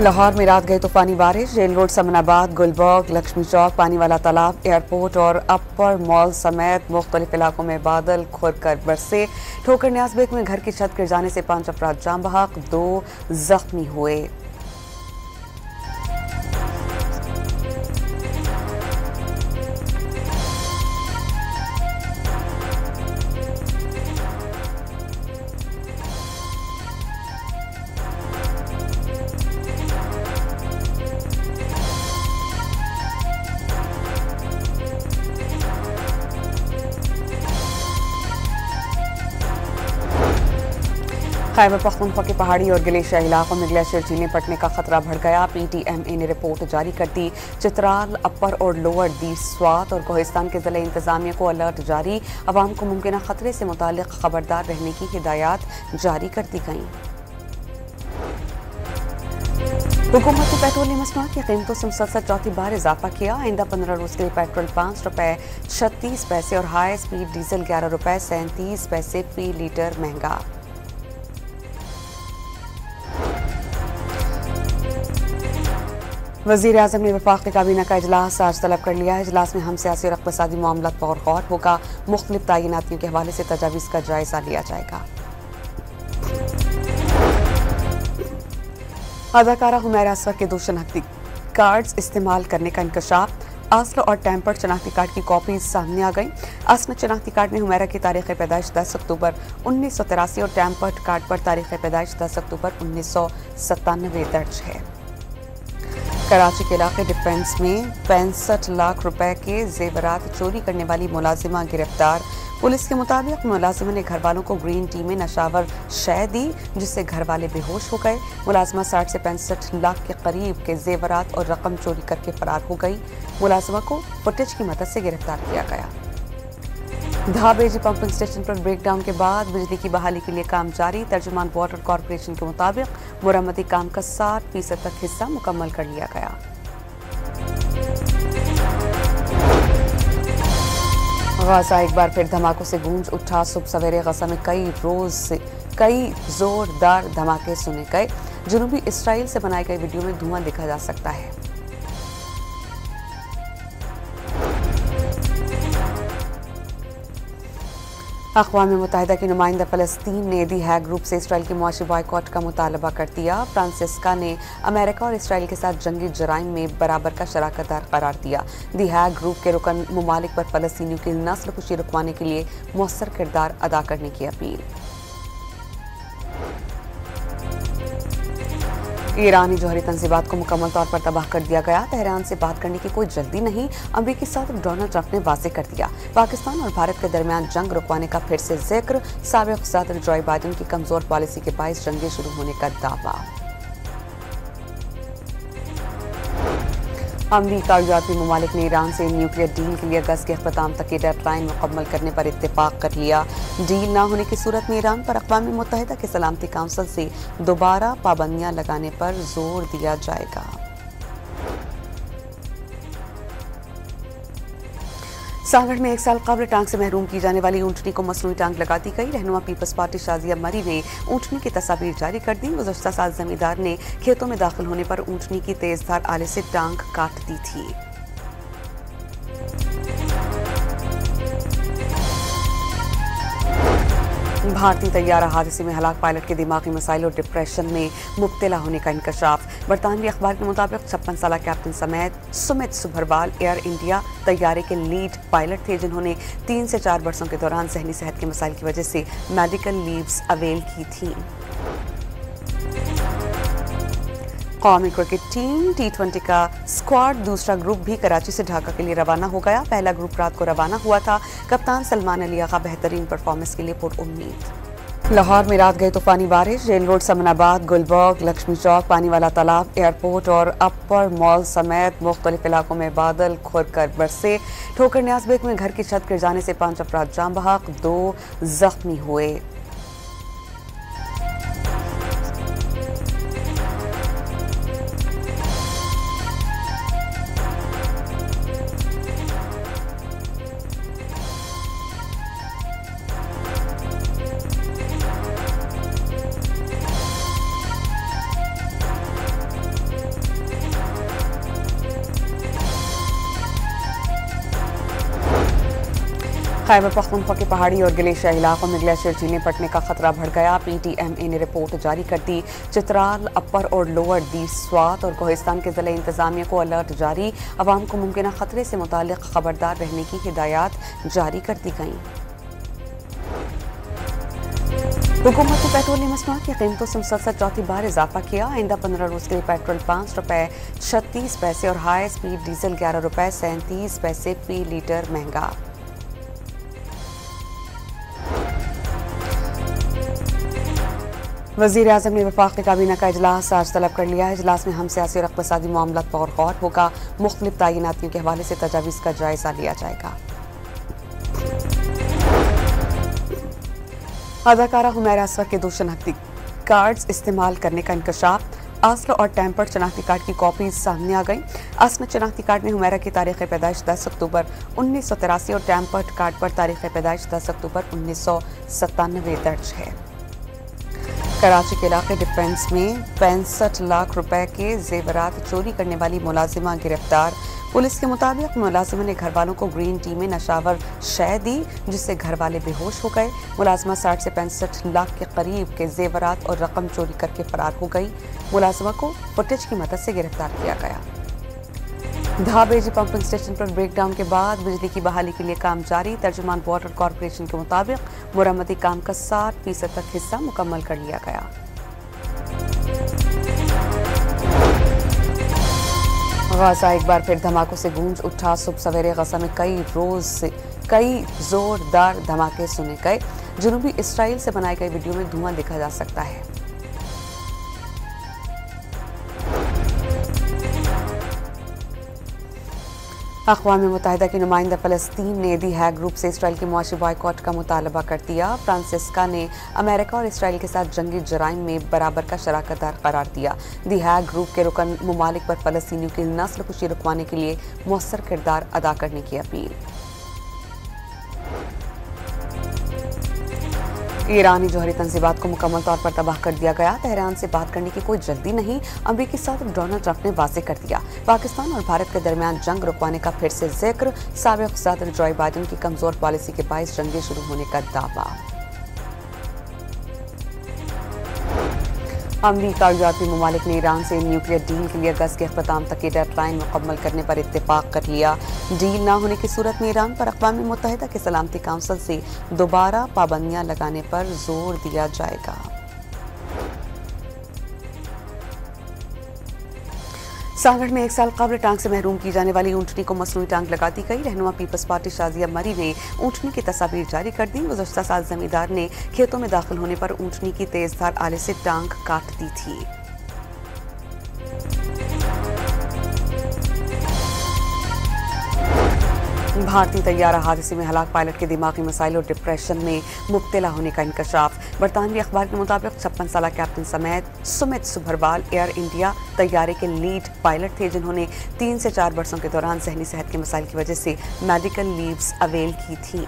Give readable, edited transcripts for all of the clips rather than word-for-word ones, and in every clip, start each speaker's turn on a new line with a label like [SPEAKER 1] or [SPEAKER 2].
[SPEAKER 1] लाहौर में रात गई तूफानी बारिश। रेल रोड समनाबाद, गुलबर्ग, लक्ष्मी चौक, पानी वाला तालाब, एयरपोर्ट और अपर मॉल समेत मुख्तलिफ इलाकों में बादल खुर कर बरसे। ठोकर न्याज़बेग में घर की छत गिर जाने से 5 अफराद जान बहक, 2 जख्मी हुए। खैबर पख्तूनख्वा के पहाड़ी और ग्लेशियर इलाकों में ग्लेशियर झीलने पटने का खतरा बढ़ गया। PTMA ने रिपोर्ट जारी कर दी। चित्राल, अपर और लोअर दी स्वात और कोहिस्तान के जिले इंतजामिया को अलर्ट जारी। अवाम को मुमकिन खतरे से मुतालिक खबरदार रहने की हिदायत जारी कर दी गई। हुकूमत ने पेट्रोलियम मसनूआत की कीमतों से मुसलसल चौथी बार इजाफा किया। आइंदा 15 रोज के लिए पेट्रोल 5 रुपए 36 पैसे और हाई स्पीड डीजल 11 रुपए 37 पैसे फी लीटर महंगा। वज़ीर-ए-आज़म ने वफाक़ी काबीना का इजलास आज तलब कर लिया है। इजलास में हम सियासी और इक़्तिसादी मामलात पर गौर होगा। मुख्तलिफ तयनातियों के हवाले से तजावीज़ का जायजा लिया जाएगा। अदाकारा हुमैरा असगर के 2 शनाख्ती कार्ड्स इस्तेमाल करने का इंकशाफ। असल और टेम्पर्ड शनाख्ती कार्ड की कॉपीज सामने आ गई। असल शनाख्ती कार्ड में हुमैरा की तारीख़ पैदाइश 10 अक्टूबर 1983 और टेम्पर्ड कार्ड पर तारीख़ पैदाइश 10 अक्टूबर 1997 दर्ज है। कराची के इलाके डिफेंस में 65 लाख रुपए के जेवरात चोरी करने वाली मुलाजिमा गिरफ्तार। पुलिस के मुताबिक मुलाजिमा ने घर वालों को ग्रीन टी में नशावर शय दी, जिससे घर वाले बेहोश हो गए। मुलाजिमा 60 से 65 लाख के करीब के जेवरात और रकम चोरी करके फरार हो गई। मुलाजिमा को फुटेज की मदद से गिरफ्तार किया गया। धाबेजी पंपिंग स्टेशन पर ब्रेकडाउन के बाद बिजली की बहाली के लिए काम जारी। तर्जुमान वाटर कॉरपोरेशन के मुताबिक मुरम्मती काम का 60% तक हिस्सा मुकम्मल कर लिया गया। गाजा एक बार फिर धमाकों से गूंज उठा। सुबह सवेरे गाजा में कई जोरदार धमाके सुने गए। जनूबी इसराइल से बनाए गए वीडियो में धुआं देखा जा सकता है। अक़वाम मुत्तहिदा की नुमाइंदा फ़लस्तीन ने दी हैग ग्रुप से इसराइल की मुआशी बॉयकॉट का मुतालबा कर दिया। फ्रांसिस्का ने अमेरिका और इसराइल के साथ जंगी जराइम में बराबर का शराकतदार करार दिया। दी हैग ग्रुप के रुकन मुमालिक पर फ़लस्तीनियों की नस्ल कुशी रुकवाने के लिए मौसर किरदार अदा करने की अपील। ईरानी जौहरी तंजीबात को मुकम्मल तौर पर तबाह कर दिया गया। तेहरान से बात करने की कोई जल्दी नहीं, अमरीकी सदर डोनाल्ड ट्रंप ने वाज़ेह कर दिया। पाकिस्तान और भारत के दरमियान जंग रुकवाने का फिर से जिक्र। साबिक़ सदर जो बाइडेन की कमजोर पॉलिसी के बायस जंगें शुरू होने का दावा। अमरीका और यूरोपीय ममालिक ने ईरान से न्यूक्लियर डील के लिए अगस्त के अख्ताम तक की डेडलाइन मुकम्मल करने पर इत्तेफाक कर लिया। डील न होने की सूरत में ईरान पर अक़वाम मुत्तहिदा के सलामती काउंसिल से दोबारा पाबंदियां लगाने पर जोर दिया जाएगा। सागड़ में 1 साल कबल टांग से महरूम की जाने वाली ऊँटनी को मसनूई टांग लगा दी गई। रहनुमा पीपल्स पार्टी शाजिया मरी ने ऊँटनी की तस्वीर जारी कर दी। गुज़श्ता साल जमींदार ने खेतों में दाखिल होने पर ऊँटनी की तेजधार आले से टांग काट दी थी। भारतीय तैयारा हादसे में हलाक पायलट के दिमागी मसाइल और डिप्रेशन में मुब्तला होने का इंकशाफ। बरतानवी अखबार के मुताबिक 56 साल कैप्टन समेत सुमित सुभरवाल एयर इंडिया तैयारे के लीड पायलट थे, जिन्होंने 3 से 4 वर्षों के दौरान जहनी सेहत के मसाइल की वजह से मेडिकल लीव्स अवेल की थी। कौमी क्रिकेट टीम T20 का स्क्वाड दूसरा ग्रुप भी कराची से ढाका के लिए रवाना हो गया। पहला ग्रुप रात को रवाना हुआ था। कप्तान सलमान अली आगा बेहतरीन परफॉर्मेंस के लिए पुरउम्मीद। लाहौर में रात गई तूफानी बारिश। रेल रोड समनाबाद, गुलबर्ग, लक्ष्मी चौक, पानी वाला तालाब, एयरपोर्ट और अपर मॉल समेत मुख्तलिफ इलाकों में बादल खुर कर बरसे। ठोकर न्याज़बेग में घर की छत गिर जाने से 5 अफराद जान बहक, 2 जख्मी हुए। खैबर पख्तूनख्वा के पहाड़ी और ग्लेशियर इलाकों में ग्लेशियर झीलें फटने का खतरा बढ़ गया। PTMA ने रिपोर्ट जारी कर दी। चित्राल, अपर और लोअर दी, स्वात और कोहिस्तान के जिले इंतजामिया को अलर्ट जारी। अवाम को मुमकिन खतरे से मुतालिक खबरदार रहने की हिदायत जारी कर दी गई। हुकूमत ने पेट्रोलियम मसनूआत की कीमतों से मुसलसल चौथी बार इजाफा किया। आइंदा 15 रोज के लिए पेट्रोल 5 रुपए 36 पैसे और हाई स्पीड डीजल 11 रुपए 37 पैसे फी लीटर महंगा। वज़ीर आज़म ने वफाकी काबीना का इजलास आज तलब कर लिया है। इजलास में हम सियासी और इक़्तिसादी मामलात पर गौर होगा। मुख्तलिफ तयनातियों के हवाले से तजावीज़ का जायजा लिया जाएगा। अदाकारा हुमैरा असगर के 2 शनाख्ती कार्ड्स इस्तेमाल करने का इंकशाफ। आस्ल और टेम्पर्ड शनाख्ती कार्ड की कॉपीज सामने आ गई। असली शनाख्ती कार्ड में हुमैरा की तारीख पैदाइश 10 अक्टूबर 1983 और टेम्पर्ड कार्ड पर तारीख पैदाइश 10 अक्टूबर 1997 दर्ज है। कराची के इलाके डिफेंस में 65 लाख रुपए के जेवरात चोरी करने वाली मुलाजिमा गिरफ्तार। पुलिस के मुताबिक मुलाजिमा ने घर वालों को ग्रीन टी में नशावर शय दी, जिससे घर वाले बेहोश हो गए। मुलाजिमा 60 से 65 लाख के करीब के जेवरात और रकम चोरी करके फरार हो गई। मुलाजिमा को फुटेज की मदद से गिरफ्तार किया गया। धाबेजी पंपिंग स्टेशन पर ब्रेकडाउन के बाद बिजली की बहाली के लिए काम जारी। तर्जुमान वाटर कॉरपोरेशन के मुताबिक मुरम्मती काम का 60% तक हिस्सा मुकम्मल कर लिया गया। गाजा एक बार फिर धमाकों से गूंज उठा। सुबह सवेरे गाजा में कई जोरदार धमाके सुने गए। जनूबी इसराइल से बनाई गई वीडियो में धुआं देखा जा सकता है। अक़वाम मुत्तहिदा की नुमाइंदा फ़लस्तीन ने दी हैग ग्रुप से इसराइल के मुआशी बॉयकॉट का मुतालबा कर दिया। फ्रांसिस्का ने अमेरिका और इसराइल के साथ जंगी जराइम में बराबर का शराकतदार करार दिया। दी हैग ग्रुप के रुकन मुमालिक पर फ़लस्तीनियों की नस्ल कुशी रुकवाने के लिए मौसर किरदार अदा करने की अपील। ईरानी जौहरी तंजीबात को मुकम्मल तौर पर तबाह कर दिया गया। तेहरान से बात करने की कोई जल्दी नहीं, अमरीकी सदर डोनाल्ड ट्रंप ने वाज़ेह कर दिया। पाकिस्तान और भारत के दरमियान जंग रुकवाने का फिर से जिक्र। साबिक़ सदर जो बाइडेन की कमजोर पॉलिसी के बायस जंगें शुरू होने का दावा। अमरीका और यूरोपीय ममालिक ने ईरान से न्यूक्लियर डील के लिए अगस्त के अख्ताम तक की डेडलाइन मुकम्मल करने पर इत्तेफाक कर लिया। डील न होने की सूरत में ईरान पर अक़वाम मुत्तहिदा के सलामती काउंसिल से दोबारा पाबंदियां लगाने पर जोर दिया जाएगा। सागड़ में 1 साल कबल टांग से महरूम की जाने वाली ऊँटनी को मसनूई टांग लगा दी गई। रहनुमा पीपल्स पार्टी शाजिया मरी ने ऊँटनी की तस्वीर जारी कर दी। गुज़श्ता साल जमींदार ने खेतों में दाखिल होने पर ऊँटनी की तेजधार आले से टांग काट दी थी। भारतीय तैयारा हादसे में हलाक पायलट के दिमागी मसाइल और डिप्रेशन में मुब्तला होने का इंकशाफ। बरतानवी अखबार के मुताबिक 56 साल कैप्टन समेत सुमित सुभरवाल एयर इंडिया तैयारे के लीड पायलट थे, जिन्होंने 3 से 4 वर्षों के दौरान जहनी सेहत के मसाइल की वजह से मेडिकल लीव्स अवेल की थी।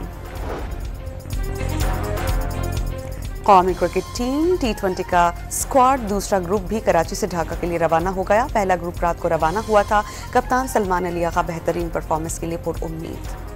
[SPEAKER 1] कौमी क्रिकेट टीम T20 का स्क्वाड दूसरा ग्रुप भी कराची से ढाका के लिए रवाना हो गया। पहला ग्रुप रात को रवाना हुआ था। कप्तान सलमान अली आगा बेहतरीन परफॉर्मेंस के लिए पुरउम्मीद।